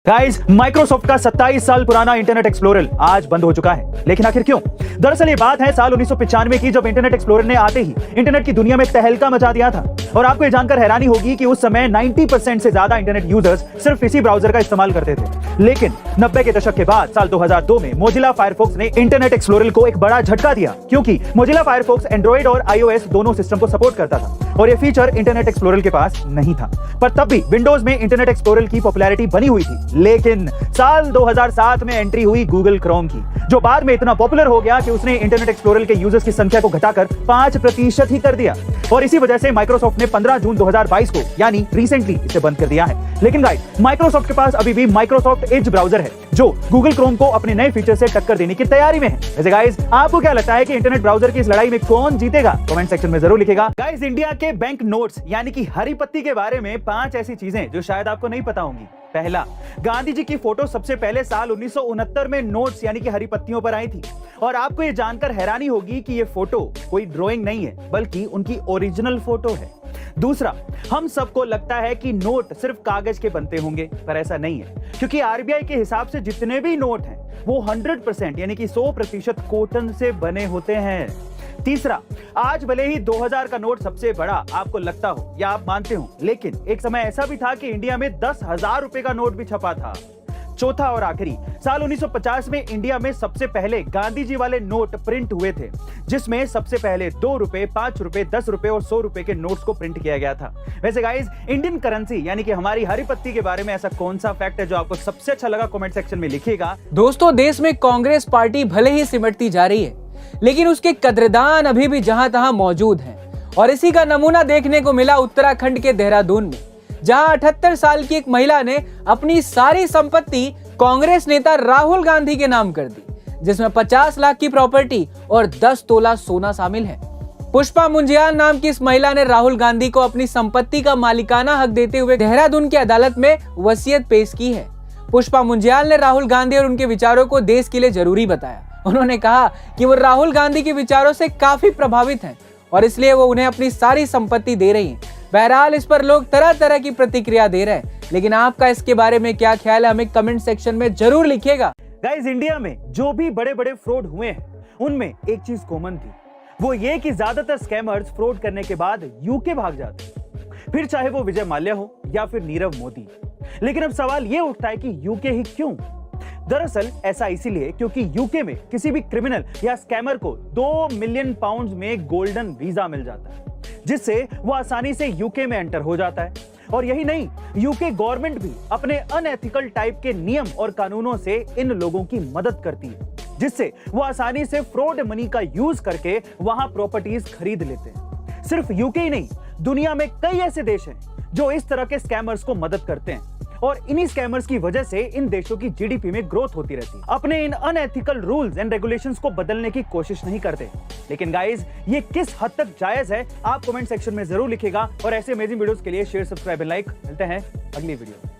Guys, Microsoft का 27 साल पुराना इंटरनेट एक्सप्लोरर आज बंद हो चुका है। लेकिन आखिर क्यों? दरअसल ये बात है साल 1995 की, जब इंटरनेट एक्सप्लोरर ने आते ही इंटरनेट की दुनिया में तहलका मचा दिया था। और आपको ये जानकर हैरानी होगी कि उस समय 90% से ज्यादा इंटरनेट यूजर्स सिर्फ इसी ब्राउजर का इस्तेमाल करते थे। लेकिन 90 के दशक के बाद साल 2002 में मोजिला फायरफॉक्स ने इंटरनेट एक्सप्लोरर को एक बड़ा झटका दिया, क्योंकि मोजिला फायरफॉक्स एंड्रॉइड और iOS दोनों सिस्टम को सपोर्ट करता था और ये फीचर इंटरनेट एक्सप्लोरर के पास नहीं था। पर तब भी विंडोज में इंटरनेट एक्सप्लोरर की पॉपुलैरिटी बनी हुई थी। लेकिन साल 2007 में एंट्री हुई गूगल क्रोम की, जो बाद में इतना पॉपुलर हो गया कि उसने इंटरनेट एक्सप्लोरर के यूजर्स की संख्या को घटाकर 5% ही कर दिया। और इसी वजह से माइक्रोसॉफ्ट ने 15 जून 2022 को यानी रिसेंटली इसे बंद कर दिया है। लेकिन गाइस, माइक्रोसॉफ्ट के पास अभी भी माइक्रोसॉफ्ट एज ब्राउजर है, जो गूगल क्रोम को अपने नए फीचर से टक्कर देने की तैयारी में है। वैसे गाइस, आपको क्या लगता है कि इंटरनेट ब्राउजर की इस लड़ाई में कौन जीतेगा? कमेंट सेक्शन में जरूर लिखेगा। गाइस, इंडिया के बैंक नोट्स यानी कि हरी पत्ती के बारे में 5 ऐसी चीजें जो शायद आपको नहीं पता होंगी। पहला, गांधी जी की फोटो सबसे पहले साल 1969 में नोट्स यानी कि हरी पत्तियों पर आई थी। और आपको ये जानकर हैरानी होगी कि ये फोटो कोई ड्राइंग नहीं है, बल्कि उनकी ओरिजिनल फोटो है। दूसरा, हम सबको लगता है कि नोट सिर्फ कागज के बनते होंगे, पर ऐसा नहीं है, क्योंकि आरबीआई के हिसाब से जितने भी नोट हैं वो 100% यानी कि 100% कॉटन से बने होते हैं। तीसरा, आज भले ही 2000 का नोट सबसे बड़ा आपको लगता हो या आप मानते हो, लेकिन एक समय ऐसा भी था कि इंडिया में 10,000 रुपए का नोट भी छपा था। चौथा और आखिरी, साल 1950 में इंडिया में सबसे पहले गांधी जी वाले नोट प्रिंट हुए थे, जिसमें सबसे पहले 2 रुपए, 5 रुपए, 10 रुपए और 100 रुपए के नोट्स को प्रिंट किया गया था। वैसे गाइस, इंडियन करेंसी यानी कि हमारी हरी पत्ती के बारे में ऐसा कौन सा फैक्ट है जो आपको सबसे अच्छा लगा? कमेंट सेक्शन में लिखिएगा। दोस्तों, देश में कांग्रेस पार्टी भले ही सिमटती जा रही है, लेकिन उसके कद्रदान अभी भी जहां तहां मौजूद हैं। और इसी का नमूना देखने को मिला उत्तराखंड के देहरादून में, जहां 78 साल की एक महिला ने अपनी सारी संपत्ति कांग्रेस नेता राहुल गांधी के नाम कर दी, जिसमें 50 लाख की प्रॉपर्टी और 10 तोला सोना शामिल है। पुष्पा मुंजियाल नाम की इस महिला ने राहुल गांधी को अपनी संपत्ति का मालिकाना हक देते हुए देहरादून की अदालत में वसीयत पेश की है। पुष्पा मुंजियाल ने राहुल गांधी और उनके विचारों को देश के लिए जरूरी बताया। उन्होंने कहा कि वो राहुल गांधी के विचारों से काफी प्रभावित हैं और इसलिए वो उन्हें अपनी सारी संपत्ति दे रही हैं। बहरहाल, इस पर लोग तरह तरह की प्रतिक्रिया दे रहे हैं, लेकिन आपका इसके बारे में क्या ख्याल है? हमें कमेंट सेक्शन में जरूर लिखिएगा। गाइस, इंडिया में जो भी बड़े बड़े फ्रॉड हुए हैं, उनमें एक चीज कॉमन थी, वो ये कि ज्यादातर स्कैमर्स फ्रॉड करने के बाद यूके भाग जाते, फिर चाहे वो विजय माल्या हो या फिर नीरव मोदी। लेकिन अब सवाल ये उठता है कि यूके ही क्यों? दरअसल ऐसा इसीलिए क्योंकि यूके में किसी भी क्रिमिनल या स्कैमर को 2 मिलियन पाउंड में गोल्डन वीजा मिल जाता है, जिससे वो आसानी से यूके में एंटर हो जाता है। और यही नहीं, यूके गवर्नमेंट भी अपने अनएथिकल टाइप के नियम और कानूनों से इन लोगों की मदद करती है, जिससे वो आसानी से फ्रॉड मनी का यूज करके वहां प्रॉपर्टीज खरीद लेते हैं। सिर्फ यूके ही नहीं, दुनिया में कई ऐसे देश हैं जो इस तरह के स्कैमर्स को मदद करते हैं, और इन्हीं स्कैमर्स की वजह से इन देशों की जीडीपी में ग्रोथ होती रहती है। अपने इन अनएथिकल रूल्स एंड रेगुलेशंस को बदलने की कोशिश नहीं करते। लेकिन गाइस, ये किस हद तक जायज है? आप कमेंट सेक्शन में जरूर लिखिएगा। और ऐसे अमेजिंग वीडियोस के लिए शेयर, सब्सक्राइब एंड लाइक। मिलते हैं अगली वीडियो में।